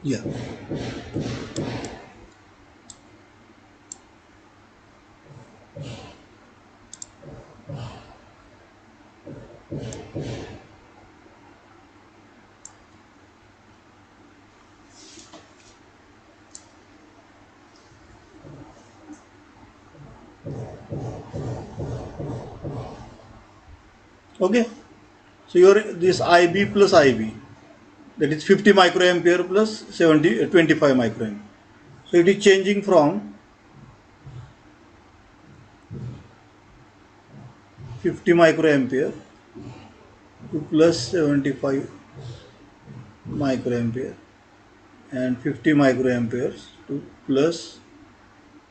Yeah. Okay. So your this IB plus IB, that is 50 microampere plus 25 microampere. So it is changing from 50 microampere to plus 75 microampere and 50 microamperes to plus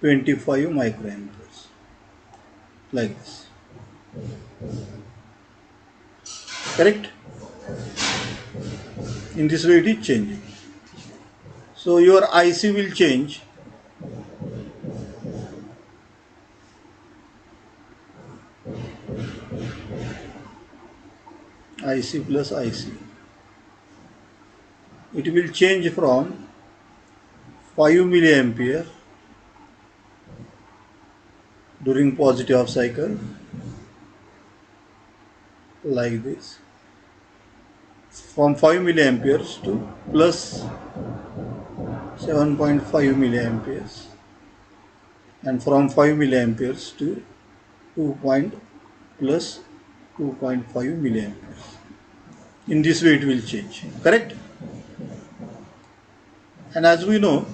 25 microamperes, like this. Correct? In this way it is changing. So your IC will change IC plus IC. It will change from 5 milliampere during positive half cycle, like this, from 5 milliamperes to plus 7.5 milliamperes, and from 5 milliamperes to 2 plus 2.5 milliamperes. In this way it will change. Correct? And as we know,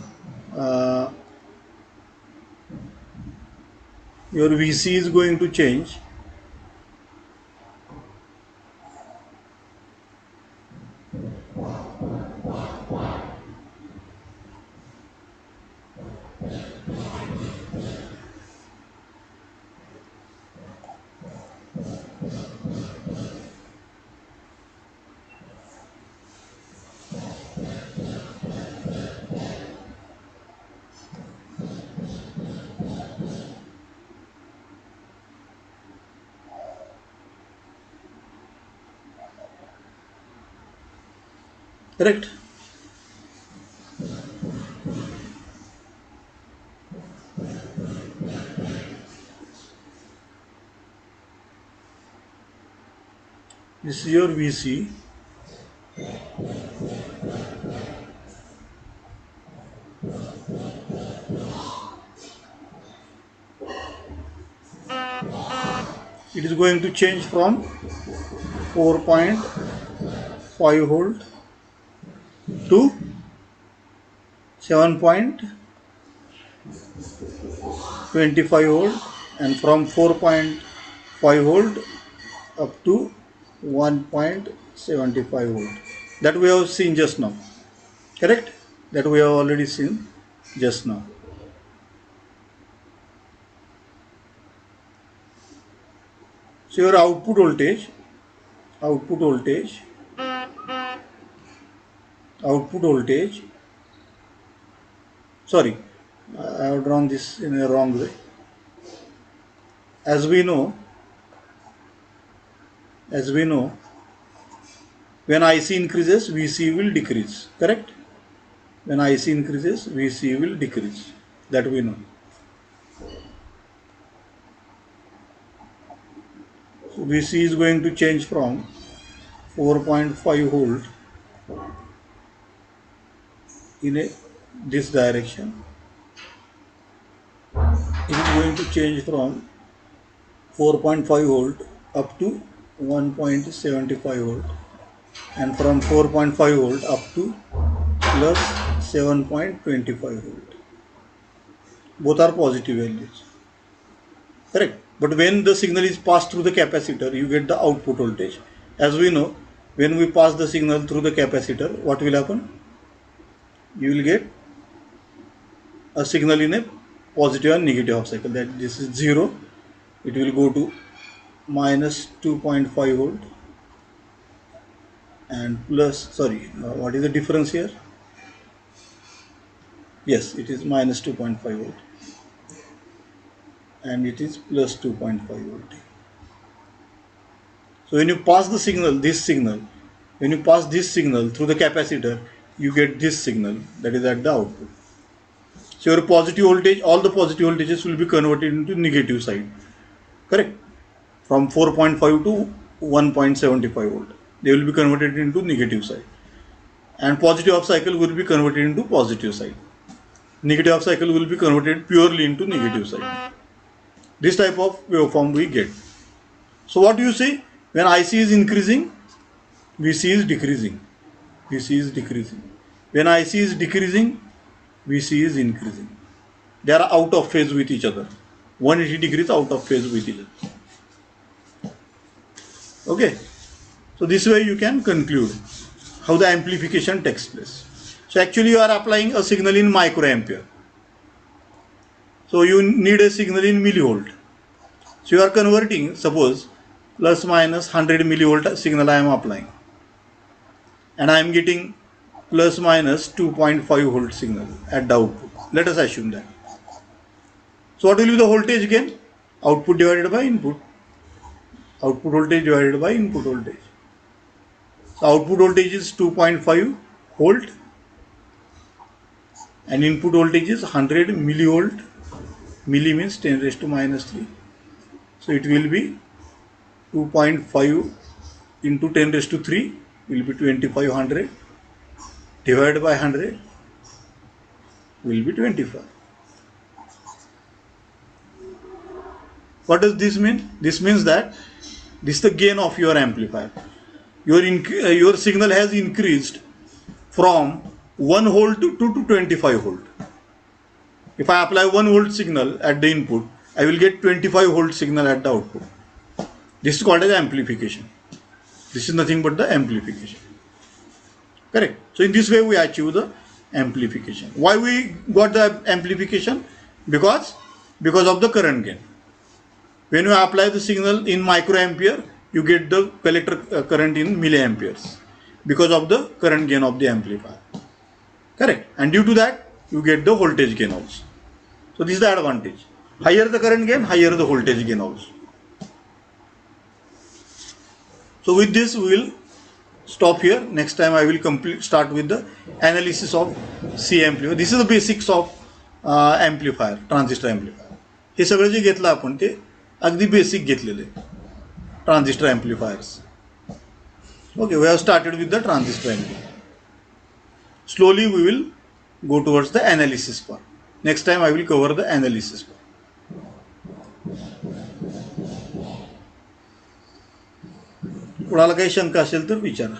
uh, your VC is going to change correct. This is your VC. It is going to change from 4.5 volt to 7.25 volt, and from 4.5 volt up to 1.75 volt. That we have seen just now. Correct? That we have already seen just now. So your output voltage, sorry, I have drawn this in a wrong way. As we know, when IC increases, VC will decrease. Correct? When IC increases, VC will decrease. That we know. So VC is going to change from 4.5 volt in this direction. It is going to change from 4.5 volt up to 1.75 volt, and from 4.5 volt up to plus 7.25 volt. Both are positive values. Correct? But when the signal is passed through the capacitor, you get the output voltage. As we know, when we pass the signal through the capacitor, what will happen? You will get a signal in a positive and negative half cycle. That this is 0. It will go to minus 2.5 volt and plus, sorry, what is the difference here? Yes, it is minus 2.5 volt and it is plus 2.5 volt. So when you pass the signal, when you pass this signal through the capacitor, you get this signal that is at the output. So your positive voltage, all the positive voltages will be converted into negative side, correct? From 4.5 to 1.75 volt, they will be converted into negative side, and positive half cycle will be converted into positive side. Negative half cycle will be converted purely into negative side. This type of waveform we get. So what do you see? When IC is increasing, VC is decreasing. VC is decreasing. When IC is decreasing, VC is increasing. They are out of phase with each other. 180 degrees out of phase with each other. Okay. So this way you can conclude how the amplification takes place. So actually you are applying a signal in microampere. So you need a signal in millivolt. So you are converting, suppose plus minus 100 millivolt signal I am applying, and I am getting plus minus 2.5 volt signal at the output. Let us assume that. So what will be the voltage gain? Output divided by input. Output voltage divided by input voltage. So output voltage is 2.5 volt and input voltage is 100 millivolt. Milli means 10 raised to minus 3. So it will be 2.5 into 10 raised to 3 will be 2500 divided by 100 will be 25. What does this mean? This means that this is the gain of your amplifier. Your signal has increased from 1 volt to 25 volt. If I apply 1 volt signal at the input, I will get 25 volt signal at the output. This is called as amplification. This is nothing but the amplification. Correct. So in this way we achieve the amplification. Why we got the amplification? Because of the current gain. When you apply the signal in microampere, you get the collector current in milliamperes because of the current gain of the amplifier. Correct. And due to that, you get the voltage gain also. So this is the advantage. Higher the current gain, higher the voltage gain also. So with this we will stop here. Next time I will start with the analysis of C amplifier. This is the basics of amplifier, transistor amplifier. हे सगळं जे घेतलं आपण ते अगदी basic घेतलेले transistor एम्प्लिफायर्स. Okay, we have started with the transistor amplifier. Slowly we will go towards the analysis part. Next time I will cover the analysis part. कोणाला काही शंका असेल तर विचारा.